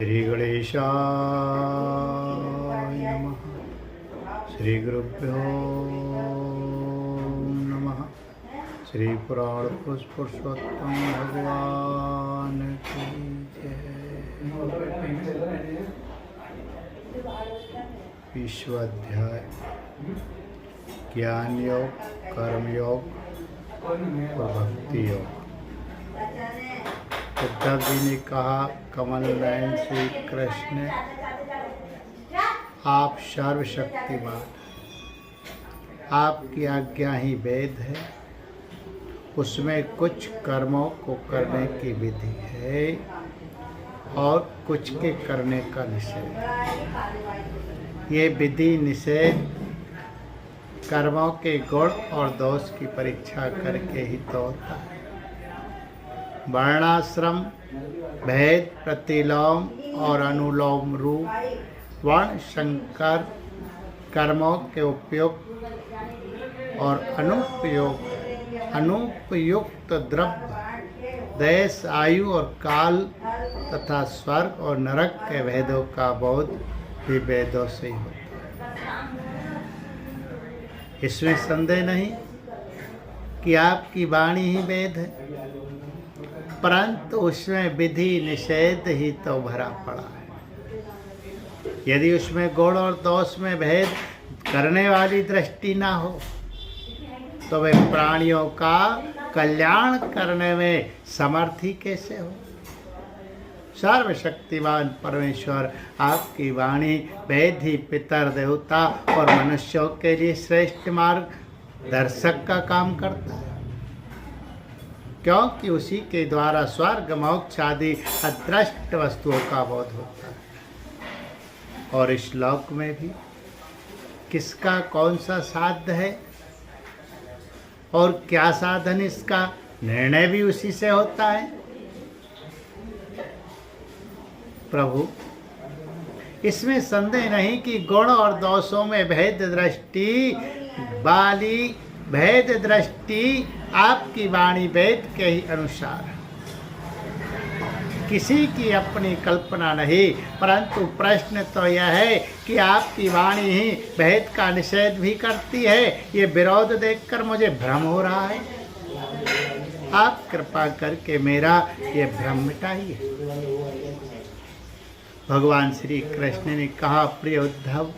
श्री गणेशाय नमः। श्री गुरुभ्यो नमः। श्री पुराण पुरुषोत्तम भगवान की जय। विश्वाध्याय ज्ञान योग, कर्म योग और भक्ति योग। उद्धव जी ने कहा, कमल नयन श्री कृष्ण, आप सर्वशक्तिमान, आपकी आज्ञा ही वेद है, उसमें कुछ कर्मों को करने की विधि है और कुछ के करने का निषेध। ये विधि निषेध कर्मों के गुण और दोष की परीक्षा करके ही तो होता है। वर्णाश्रम भेद, प्रतिलोम और अनुलोम रूप वर्ण संकर कर्मों के उपयुक्त और अनुपयुक्त द्रव्य, देश, आयु और काल तथा स्वर्ग और नरक के भेदों का बोध भी वेदों से ही होता है। इसमें संदेह नहीं कि आपकी वाणी ही वेद है, परंतु उसमें विधि निषेध ही तो भरा पड़ा है। यदि उसमें गुण और दोष में भेद करने वाली दृष्टि ना हो तो वे प्राणियों का कल्याण करने में समर्थ ही कैसे हो। सर्वशक्तिमान परमेश्वर, आपकी वाणी वेद ही पितर, देवता और मनुष्यों के लिए श्रेष्ठ मार्ग दर्शक का काम करता है, क्योंकि उसी के द्वारा स्वर्ग मोक्ष आदि अदृष्ट वस्तुओं का बोध होता है। और इस श्लोक में भी किसका कौन सा साध्य है और क्या साधन, इसका निर्णय भी उसी से होता है। प्रभु, इसमें संदेह नहीं कि गुण और दोषों में भेद दृष्टि वाली भेद दृष्टि आपकी वाणी वेद के ही अनुसार, किसी की अपनी कल्पना नहीं। परंतु प्रश्न तो यह है कि आपकी वाणी ही भेद का निषेध भी करती है। ये विरोध देखकर मुझे भ्रम हो रहा है। आप कृपा करके मेरा ये भ्रम मिटाइए। भगवान श्री कृष्ण ने कहा, प्रिय उद्धव,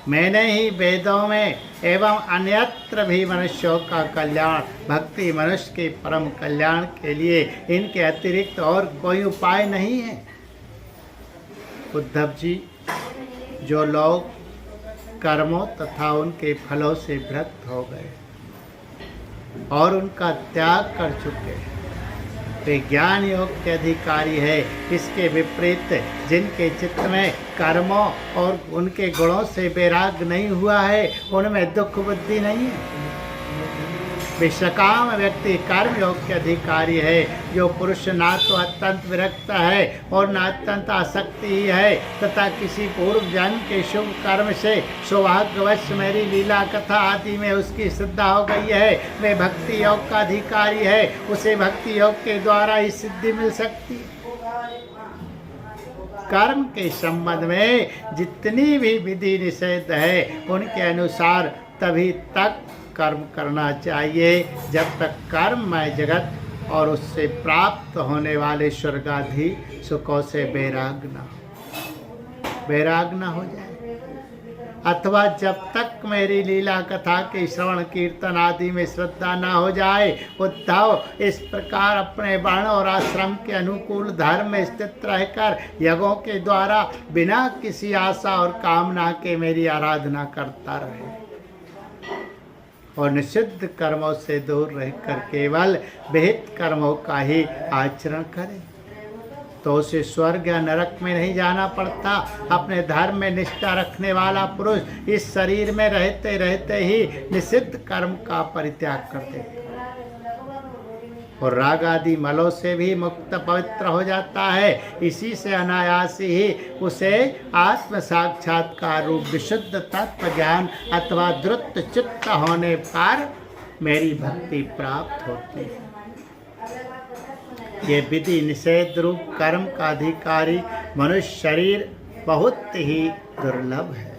मैंने ही वेदों में एवं अन्यत्र भी मनुष्यों का कल्याण, भक्ति मनुष्य के परम कल्याण के लिए इनके अतिरिक्त और कोई उपाय नहीं है। उद्धव जी, जो लोग कर्मों तथा उनके फलों से भ्रष्ट हो गए और उनका त्याग कर चुके हैं, वे ज्ञान योग के अधिकारी है। इसके विपरीत जिनके चित्त में कर्मों और उनके गुणों से वैराग नहीं हुआ है, उनमें दुख बुद्धि नहीं है। विश्वकाम व्यक्ति कर्म योग के अधिकारी है। जो पुरुष ना तो अत्यंत विरक्त है और ना अत्यंत आसक्ति ही है, तथा किसी पूर्व जन्म के शुभ कर्म से सौभाग्यवश मेरी लीला कथा आदि में उसकी श्रद्धा हो गई है, वे भक्ति योग का अधिकारी है। उसे भक्ति योग के द्वारा ही सिद्धि मिल सकती है। कर्म के संबंध में जितनी भी विधि निषेध है, उनके अनुसार तभी तक कर्म करना चाहिए जब तक कर्ममय जगत और उससे प्राप्त होने वाले स्वर्गादि सुखों से वैराग न हो जाए, अथवा जब तक मेरी लीला कथा के श्रवण कीर्तन आदि में श्रद्धा न हो जाए। उद्धव, इस प्रकार अपने वर्ण और आश्रम के अनुकूल धर्म में स्थित रहकर यज्ञों के द्वारा बिना किसी आशा और कामना के मेरी आराधना करता रहे और निषिद्ध कर्मों से दूर रहकर केवल विहित कर्मों का ही आचरण करे, तो उसे स्वर्ग या नरक में नहीं जाना पड़ता। अपने धर्म में निष्ठा रखने वाला पुरुष इस शरीर में रहते रहते ही निषिद्ध कर्म का परित्याग कर देता और राग आदि मलों से भी मुक्त पवित्र हो जाता है। इसी से अनायास ही उसे आत्म साक्षात्कार रूप विशुद्ध तत्व ज्ञान अथवा द्रुत चित्त होने पर मेरी भक्ति प्राप्त होती है। ये विधि निषेध रूप कर्म का अधिकारी मनुष्य शरीर बहुत ही दुर्लभ है।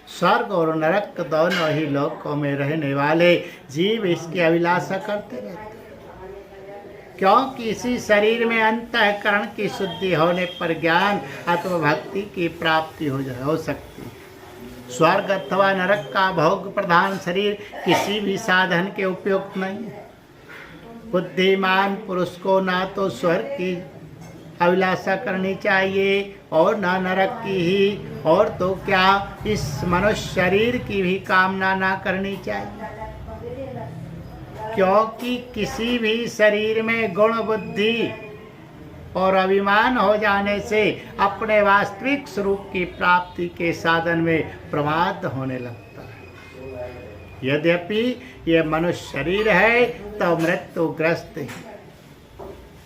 स्वर्ग और नरक दोनों ही लोकों में रहने वाले जीव इसकी अभिलाषा करते रहते हैं, क्योंकि इसी शरीर में अंतःकरण की शुद्धि होने पर ज्ञान अथवा भक्ति की प्राप्ति हो सकती है। स्वर्ग अथवा नरक का भोग प्रधान शरीर किसी भी साधन के उपयुक्त नहीं है। बुद्धिमान पुरुष को ना तो स्वर्ग की अभिलाषा करनी चाहिए और ना नरक की ही, और तो क्या इस मनुष्य शरीर की भी कामना ना करनी चाहिए, क्योंकि किसी भी शरीर में गुण बुद्धि और अभिमान हो जाने से अपने वास्तविक स्वरूप की प्राप्ति के साधन में प्रमाद होने लगता है। यद्यपि यह मनुष्य शरीर है तो मृत्युग्रस्त है,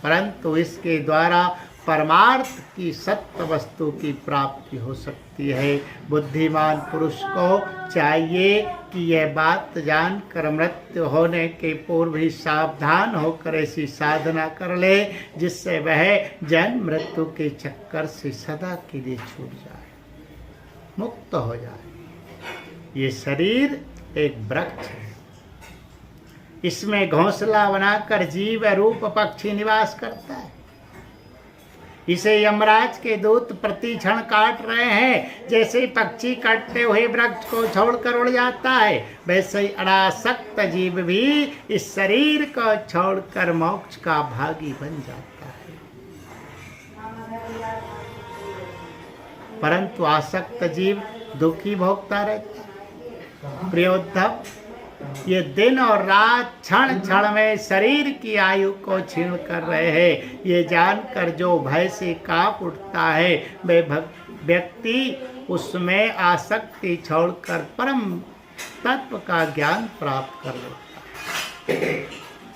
परंतु इसके द्वारा परमार्थ की सत्य वस्तु की प्राप्ति हो सकती है। बुद्धिमान पुरुष को चाहिए कि यह बात जानकर मृत्यु होने के पूर्व ही सावधान होकर ऐसी साधना कर ले जिससे वह जन्म मृत्यु के चक्कर से सदा के लिए छूट जाए, मुक्त हो जाए। ये शरीर एक वृक्ष है, इसमें घोंसला बनाकर जीव रूप पक्षी निवास करता है। इसे यमराज के दूत प्रति क्षण काट रहे हैं। जैसे पक्षी काटते हुए वृक्ष को छोड़कर उड़ जाता है, वैसे ही अनासक्त जीव भी इस शरीर को छोड़कर मोक्ष का भागी बन जाता है। परंतु आसक्त जीव दुखी भोगता रहता है। प्रियोद्धव, ये दिन और रात क्षण क्षण में शरीर की आयु को छीन कर रहे हैं। ये जानकर जो भय से कांप उठता है वह व्यक्ति उसमें आसक्ति छोड़कर परम तत्व का ज्ञान प्राप्त कर लेता है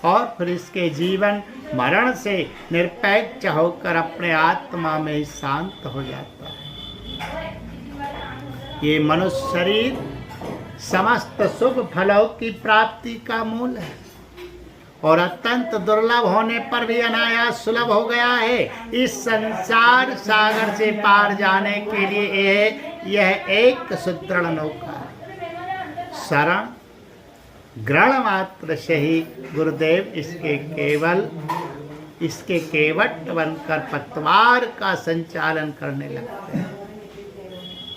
और फिर इसके जीवन मरण से निरपेक्ष होकर अपने आत्मा में शांत हो जाता है। ये मनुष्य शरीर समस्त शुभ फलों की प्राप्ति का मूल है और अत्यंत दुर्लभ होने पर भी अनायास सुलभ हो गया है। इस संसार सागर से पार जाने के लिए यह एक सुदृढ़ नौका है। शरण ग्रहण मात्र से ही गुरुदेव इसके केवट बनकर पतवार का संचालन करने लगते हैं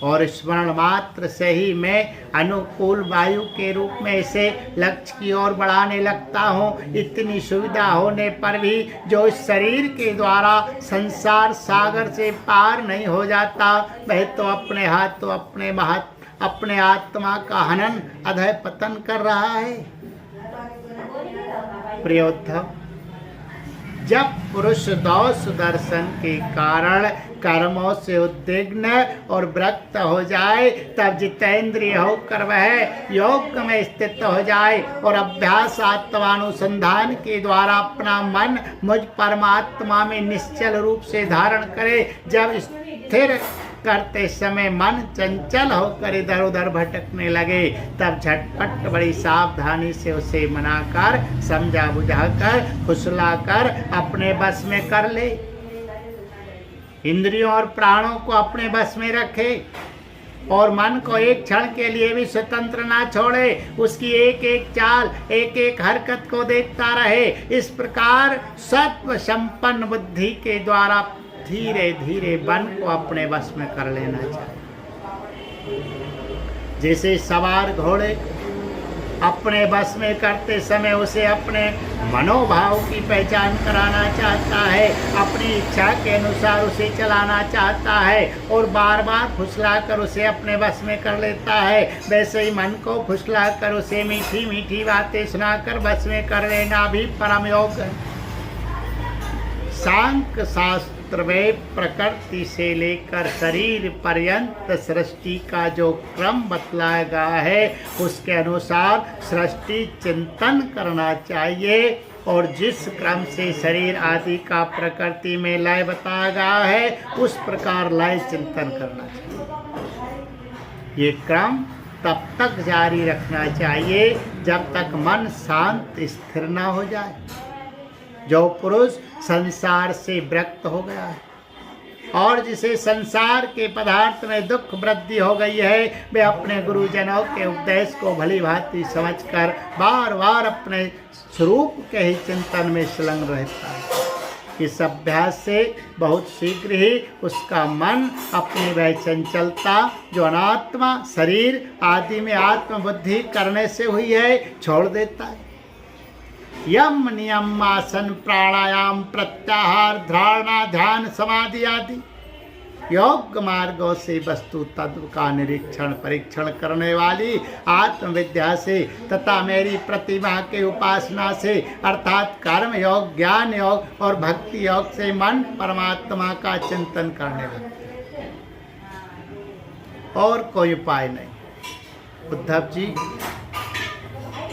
और स्मरण मात्र से ही मैं अनुकूल वायु के रूप में इसे लक्ष्य की ओर बढ़ाने लगता हूँ। इतनी सुविधा होने पर भी जो इस शरीर के द्वारा संसार सागर से पार नहीं हो जाता, वह तो अपने हाथों अपने आत्मा का हनन अधः पतन कर रहा है। प्रियोद्धव, जब पुरुष दोष दर्शन के कारण कर्मों से उद्विग्न और विरक्त हो जाए, तब जितेंद्रिय होकर वह योग में स्थित हो जाए और अभ्यास आत्मानुसंधान के द्वारा अपना मन मुझ परमात्मा में निश्चल रूप से धारण करे। जब स्थिर करते समय मन चंचल होकर इधर उधर भटकने लगे, तब झटपट बड़ी सावधानी से उसे मनाकर समझा बुझाकर फुसलाकर अपने बस में कर ले। इंद्रियों और प्राणों को अपने बस में रखे और मन को एक क्षण के लिए भी स्वतंत्र ना छोड़े। उसकी एक एक चाल एक एक हरकत को देखता रहे। इस प्रकार सत्व संपन्न बुद्धि के द्वारा धीरे धीरे मन को अपने वश में कर लेना चाहिए। जैसे सवार घोड़े अपने बस में करते समय उसे अपने मनोभाव की पहचान कराना चाहता है, अपनी इच्छा के अनुसार उसे चलाना चाहता है और बार बार फुसलाकर उसे अपने बस में कर लेता है, वैसे ही मन को फुसलाकर उसे मीठी मीठी बातें सुनाकर बस में कर लेना भी परम योग है। सांख्य शास्त्र में प्रकृति से लेकर शरीर पर्यंत सृष्टि का जो क्रम बतलाया गया है, उसके अनुसार सृष्टि चिंतन करना चाहिए और जिस क्रम से शरीर आदि का प्रकृति में लय बताया गया है, उस प्रकार लय चिंतन करना चाहिए। ये क्रम तब तक जारी रखना चाहिए जब तक मन शांत स्थिर न हो जाए। जो पुरुष संसार से विरक्त हो गया है और जिसे संसार के पदार्थ में दुख वृद्धि हो गई है, वे अपने गुरुजनों के उपदेश को भली भांति समझकर बार बार अपने स्वरूप के ही चिंतन में संलग्न रहता है। इस अभ्यास से बहुत शीघ्र ही उसका मन अपनी वह चंचलता जो अनात्मा शरीर आदि में आत्मबुद्धि करने से हुई है छोड़ देता है। यम नियम आसन प्राणायाम प्रत्याहार धारणा ध्यान समाधि आदि योग मार्गों से वस्तु तत्व का निरीक्षण परीक्षण करने वाली आत्मविद्या से तथा मेरी प्रतिमा के उपासना से अर्थात कर्म योग ज्ञान योग और भक्ति योग से मन परमात्मा का चिंतन करने लगते हैं। और कोई उपाय नहीं। उद्धव जी,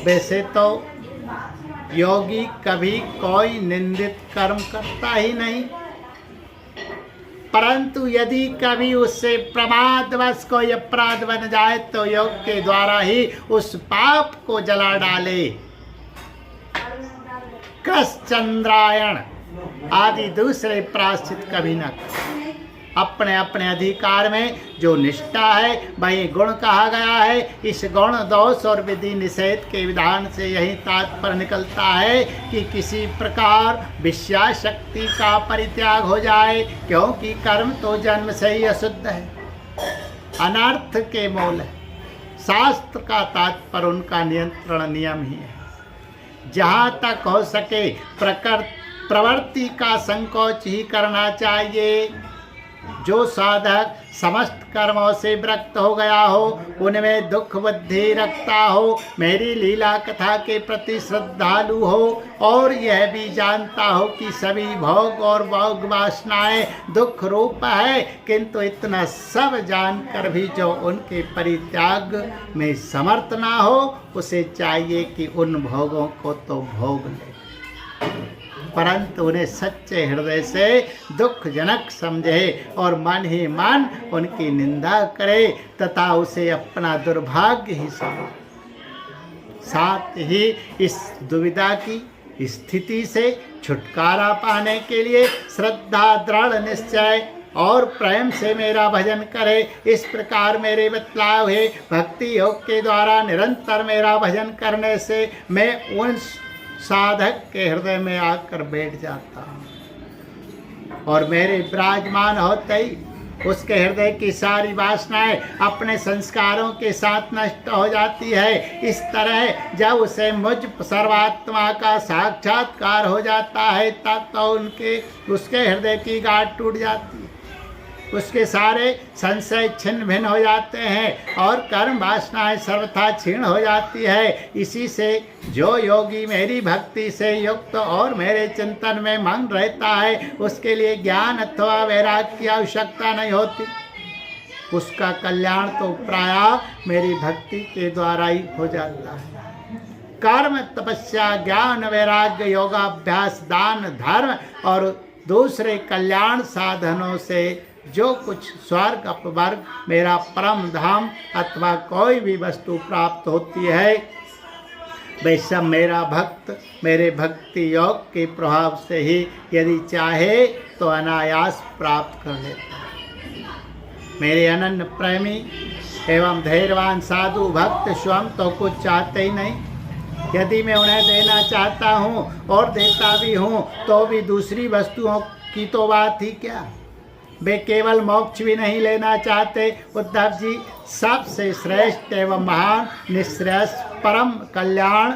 वैसे तो योगी कभी कोई निंदित कर्म करता ही नहीं, परंतु यदि कभी उससे प्रमादवश कोई अपराध बन जाए तो योग के द्वारा ही उस पाप को जला डाले। कस चंद्रायण आदि दूसरे प्रायश्चित कभी न करे। अपने अपने अधिकार में जो निष्ठा है वही गुण कहा गया है। इस गुण दोष और विधि निषेध के विधान से यही तात्पर्य निकलता है कि किसी प्रकार विषया शक्ति का परित्याग हो जाए, क्योंकि कर्म तो जन्म से ही अशुद्ध है, अनर्थ के मूल है। शास्त्र का तात्पर्य उनका नियंत्रण नियम ही है। जहाँ तक हो सके प्रवृत्ति का संकोच ही करना चाहिए। जो साधक समस्त कर्मों से विरक्त हो गया हो, उनमें दुख बुद्धि रखता हो, मेरी लीला कथा के प्रति श्रद्धालु हो और यह भी जानता हो कि सभी भोग और भोग वासनाएं दुख रूप है, किंतु इतना सब जानकर भी जो उनके परित्याग में समर्थ ना हो, उसे चाहिए कि उन भोगों को तो भोग ले, परंतु उन्हें सच्चे हृदय से दुखजनक समझे और मन ही मन उनकी निंदा करे तथा उसे अपना दुर्भाग्य ही समझे। साथ ही इस दुविधा की स्थिति से छुटकारा पाने के लिए श्रद्धा दृढ़ निश्चय और प्रेम से मेरा भजन करे। इस प्रकार मेरे बतलाए हुए भक्ति योग के द्वारा निरंतर मेरा भजन करने से मैं उन साधक के हृदय में आकर बैठ जाता हूँ और मेरे विराजमान होते ही उसके हृदय की सारी वासनाएं अपने संस्कारों के साथ नष्ट हो जाती है। इस तरह जब उसे मुझ सर्वात्मा का साक्षात्कार हो जाता है तब तो उसके हृदय की गांठ टूट जाती है, उसके सारे संशय छिन्न भिन्न हो जाते हैं और कर्म वासनाएं सर्वथा क्षीण हो जाती है। इसी से जो योगी मेरी भक्ति से युक्त और मेरे चिंतन में मग्न रहता है, उसके लिए ज्ञान अथवा वैराग्य की आवश्यकता नहीं होती। उसका कल्याण तो प्रायः मेरी भक्ति के द्वारा ही हो जाता है। कर्म तपस्या ज्ञान वैराग्य योगाभ्यास दान धर्म और दूसरे कल्याण साधनों से जो कुछ स्वर्ग अपवर्ग मेरा परम धाम अथवा कोई भी वस्तु प्राप्त होती है, वे सब मेरा भक्त मेरे भक्ति योग के प्रभाव से ही यदि चाहे तो अनायास प्राप्त कर लेता है। मेरे अनन्य प्रेमी एवं धैर्यवान साधु भक्त स्वयं तो कुछ चाहते ही नहीं। यदि मैं उन्हें देना चाहता हूँ और देता भी हूँ तो भी दूसरी वस्तुओं की तो बात ही क्या। वे केवल मोक्ष भी नहीं लेना चाहते। उद्धव जी, सबसे श्रेष्ठ एवं महान निःश्रेयस परम कल्याण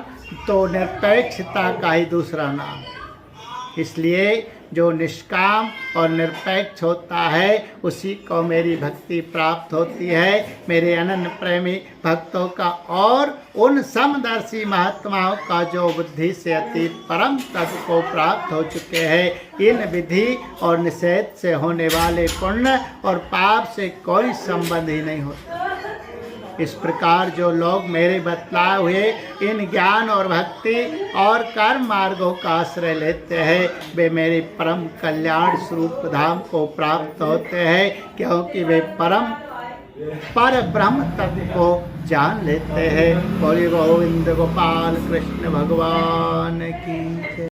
तो निरपेक्षता का ही दूसरा नाम। इसलिए जो निष्काम और निरपेक्ष होता है उसी को मेरी भक्ति प्राप्त होती है। मेरे अनन्य प्रेमी भक्तों का और उन समदर्शी महात्माओं का जो बुद्धि से अतीत परम तत्व को प्राप्त हो चुके हैं, इन विधि और निषेध से होने वाले पुण्य और पाप से कोई संबंध ही नहीं होता। इस प्रकार जो लोग मेरे बतलाए हुए इन ज्ञान और भक्ति और कर्म मार्गों का आश्रय लेते हैं, वे मेरे परम कल्याण स्वरूप धाम को प्राप्त होते हैं, क्योंकि वे पर ब्रह्म तत्व को जान लेते हैं। बोले गोविंद गोपाल कृष्ण भगवान की जय।